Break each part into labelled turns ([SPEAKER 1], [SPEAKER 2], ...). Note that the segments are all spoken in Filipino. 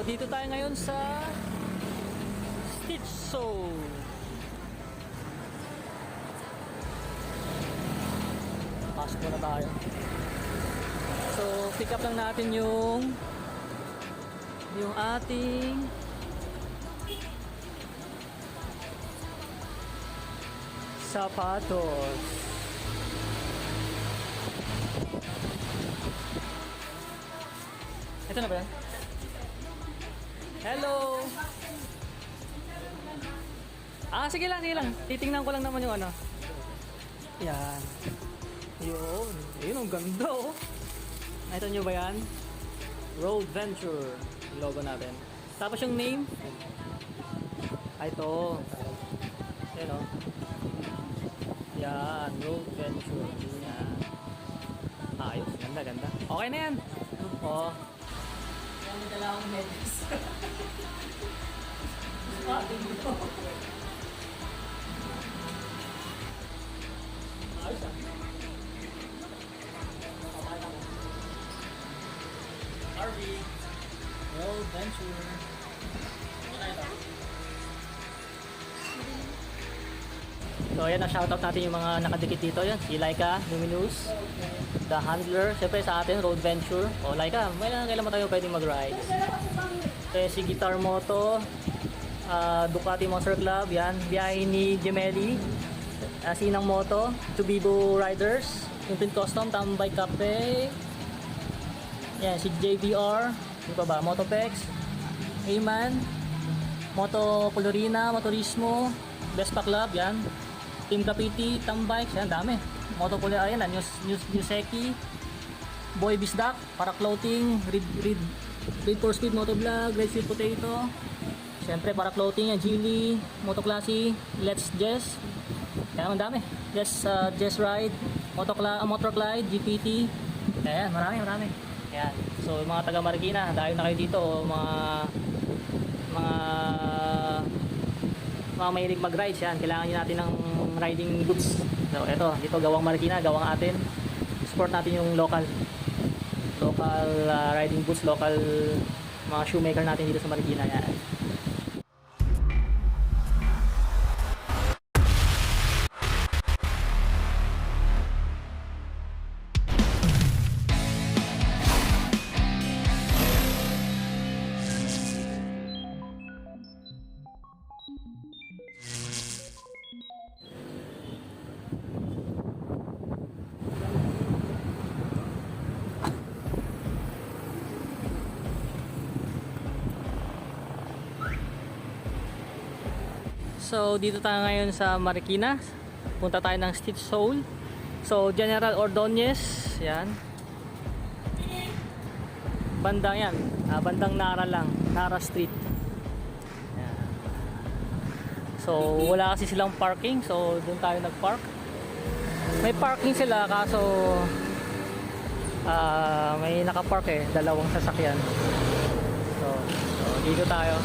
[SPEAKER 1] Dito tayo ngayon sa Stitch Soul. Pasok na tayo. So, pick up lang natin yung ating sapatos. Ito na ba yan? Hello! Sige lang, sige lang. Titingnan ko lang naman yung ano. Yan. Yun. Yun, ang ganda oh. Ito nyo ba yan? Road Venture. Logo natin. Tapos yung name. Ito. Yan oh. Yan. Road Venture. Yan. Ayos. Ganda, ganda. Okay na yan. Oh. Yan, nadala akong medals. Ayos ah. RV Road Venture. Ano ito? So ayan, na-shoutout natin yung mga nakadikit dito. Yan, si Laika, Luminous, The Handler, siyempre sa atin, Road Venture. O Laika, kailan mo tayo pwedeng mag-ride? Si Guitar Moto, Ducati Monster Club, yan, biyahe ni Gemelli, Sinang Moto, Tubibo Riders, yung Twin Custom, Tambay Cafe, yan, si JBR, yung pa ba, Motopex, Ayman, Moto Colorina, Motorismo, Vespa Club, yan, Team Kapiti, Tambikes, yan, dami. Moto Colorina, ayan, Newseki, Boy Bisdak, Para Clothing, Read for Speed, Motovlog, Red Sweet Potato, siyempre Para Clothing, Gili, Moto Classy, Let's Jess, yan, ang dami. Jess Ride, Motor Clyde, GPT, ayan, marami. Ayan. So, mga taga Marikina, dahil na kayo dito, mga mahilig mag-rides yan, kailangan nyo natin ng riding boots. So, eto, dito gawang Marikina, gawang atin. Support natin yung local riding boots, local mga shoemaker natin dito sa Marikina. Yan. So dito tayo ngayon sa Marikina. Punta tayo ng Stitch Soul. So General Ordonez, yan. Bandang yan. Bandang Nara lang, Nara Street. Yan. So wala kasi silang parking, so doon tayo nag-park. May parking sila kaso may naka-park dalawang sasakyan. So dito tayo.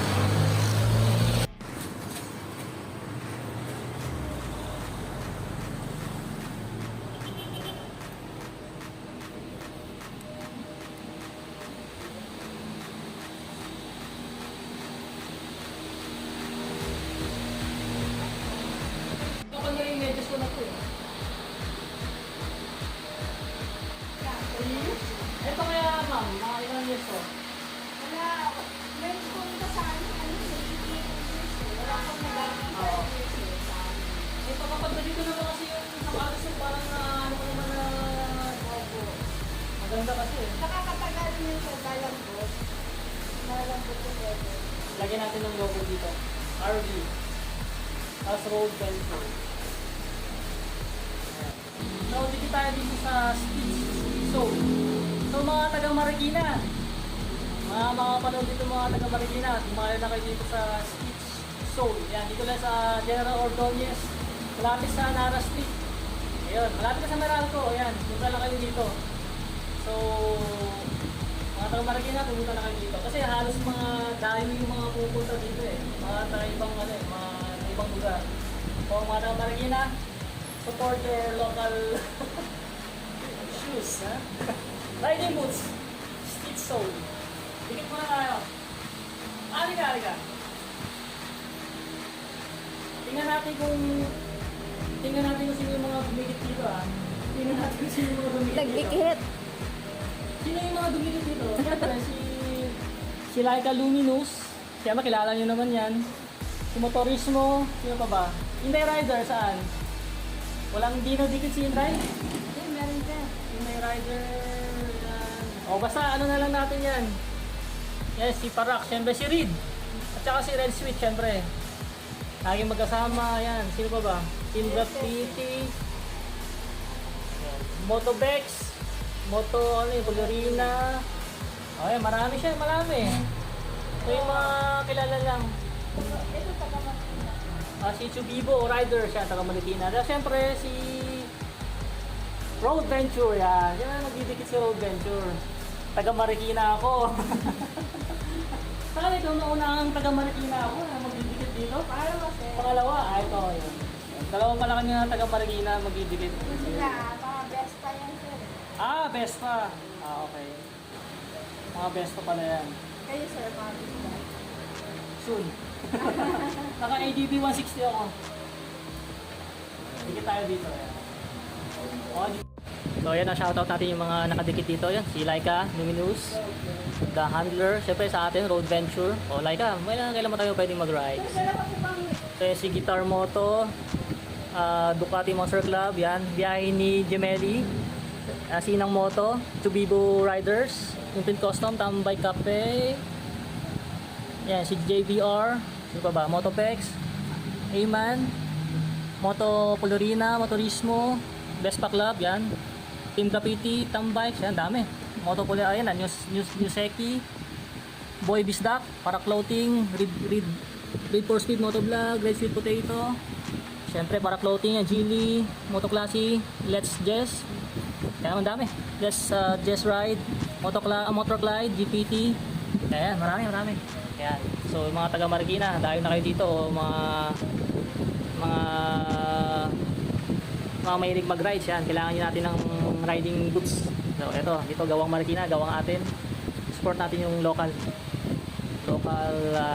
[SPEAKER 1] Ito kaya ma'am, mga ilang years to?
[SPEAKER 2] Wala, may punta sa ano, wala akong nagagawa.
[SPEAKER 1] Ito kapag dito naman kasi yung nakalas yung parang ano ko naman na maganda kasi
[SPEAKER 2] Nakakatagal nyo sa malambot. Malambot yung level.
[SPEAKER 1] Lagyan natin ng logo dito. RV. As Road Venture. So, dito tayo dito sa Stitch Soul. So, mga taga Marikina. Mga panood dito mga taga Marikina. Tumayo na kayo dito sa Stitch Soul. Yan, dito lang sa General Ordonez. Malapit sa Nara Street. Ayun, malapit na sa Meralco. Ayan, punta lang kayo dito. So, mga taga Marikina, pumunta na kayo dito. Kasi halos mga dahil yung mga pupunta dito mga taga ibang mga ibang lugar. So, mga taga Marikina, support your local shoes, ha? Riding boots, Stitch Soul. Dikit muna tayo. Halika. Tingnan natin kung sino yung mga dumikit dito Tingnan natin kung sino yung mga dumikit dito.
[SPEAKER 2] Nagdikit.
[SPEAKER 1] Sino yung mga dumikit dito? Siyempre, si Laika Luminous. Siya makilala nyo naman yan. Si Motorismo. Sino pa ba? Inday Rider, saan? Walang di na dikit si Inday?
[SPEAKER 2] Meron ka.
[SPEAKER 1] Inday Rider. Yan. O basta ano na lang natin yan. Yes, si Parak. Siyempre si Reed. At saka si Red Sweet, siyempre. Laging magkasama. Yan. Sino pa ba? Team Graffiti. Motobex. Polorina. Okay, marami siya, marami. Ito yung mga kilala lang.
[SPEAKER 2] Ito taga-Marikina.
[SPEAKER 1] Si Chubibo Rider siya, taga Marikina. At syempre si Road Venture yan. Yan, nagdidikit si Road Venture. Taga Marikina ako. Saan ito naunang taga Marikina ako na magdidikit dito?
[SPEAKER 2] Para kasi.
[SPEAKER 1] Pangalawa, ito yun. Dalawang pala kanya taga Marikina magdidikit.
[SPEAKER 2] Sila, mga best pa yan sir.
[SPEAKER 1] Vespa. Okay. Mga Vespa pala yan.
[SPEAKER 2] Kayo sir, mga best pa.
[SPEAKER 1] Soon. Naka ADB 160 ako. Dikit tayo dito. So yan ang shoutout natin yung mga nakadikit dito. Yan, si Laika, Luminous, The Handler, syempre sa atin, Road Venture. O Laika, kailan mo tayo pwedeng mag-ride? So yan, si Guitar Moto, Ducati Monster Club, yan, biyahe ni Gemelli, Sinang Moto, Tubibo Riders, Impin Custom, Tambay Cafe, yan, si JVR, sino pa ba? Motopex, Ayman, Moto Polorina, Motorismo, Vespa Club, yan. Team Graffiti, Tambikes, yan, dami. Moto Polorina, ayan, Newseki, Boy Bisdak, Para Clothing, Read for Speed, Motovlog, Red Sweet Potato. Siyempre, Para Clothing, Gili, Motoclassy, Let's Jess. Yan, ang dami. Jess Ride, Motorglide, GPT. Ayan, marami. Ayan. So, yung mga taga Marikina, dahil na kayo dito, mga mahilig mag-rides yan, kailangan nyo natin ng riding boots. So eto, dito gawang Marikina, gawang atin. Support natin yung local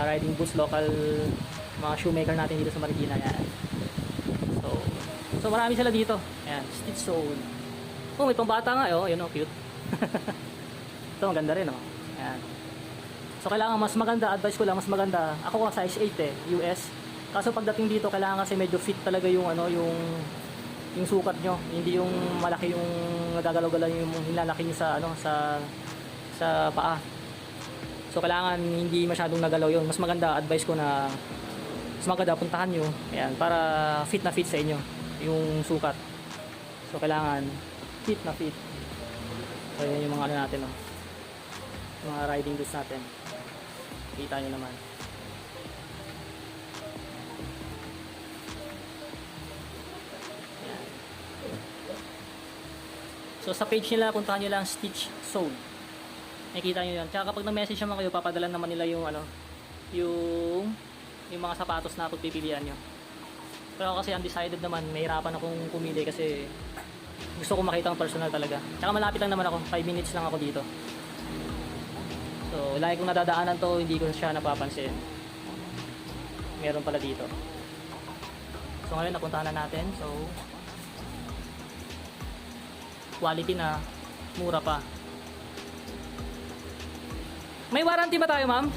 [SPEAKER 1] riding boots, local mga shoemaker natin dito sa Marikina yan. So marami sila dito. Ayan, Stitch Soul. Oh, may pambata nga yun cute. Ito maganda rin Ayan. So kailangan mas maganda, advice ko lang mas maganda. Ako size 8 US. Kaso pagdating dito kailangan kasi medyo fit talaga yung yung sukat nyo, hindi yung malaki yung nagagalaw-galaw yung hinlalaki nyo sa paa. So kailangan hindi masyadong nagalaw yun. Mas maganda, advice ko na mas maganda puntahan nyo. Ayan, para fit na fit sa inyo yung sukat. So kailangan fit na fit. So yun yung mga natin mga riding boots natin. Kita nyo naman. So sa page nila, puntahan nyo lang Stitch Soul. Nakikita nyo yan. Tsaka kapag na-message naman kayo, papadalan naman nila yung yung mga sapatos na pagpipilian nyo. Pero ako kasi undecided naman, mahirapan akong pumili kasi gusto ko makita ang personal talaga. Tsaka malapit lang naman ako, 5 minutes lang ako dito. So lagi kong nadadaanan to, hindi ko siya napapansin. Meron pala dito. So ngayon napuntahan na natin. So quality na, mura pa. May warranty ba tayo, ma'am?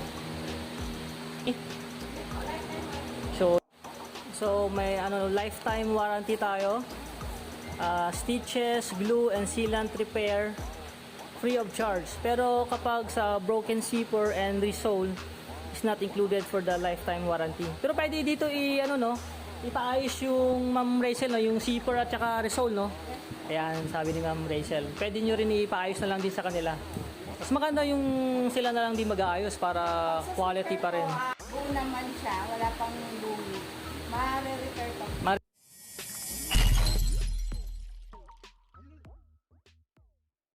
[SPEAKER 1] So may lifetime warranty tayo. Stitches, glue and sealant repair free of charge. Pero kapag sa broken zipper and resole is not included for the lifetime warranty. Pero pwede dito ipaayos yung Ma'am Rachel yung zipper at saka resole Ayan, sabi ni Ma'am Rachel. Pwede nyo rin ipaayos na lang din sa kanila. Mas maganda yung sila na lang din mag-aayos para quality pa rin.
[SPEAKER 2] Buo naman siya, wala pang bumi. Ma-repair pa.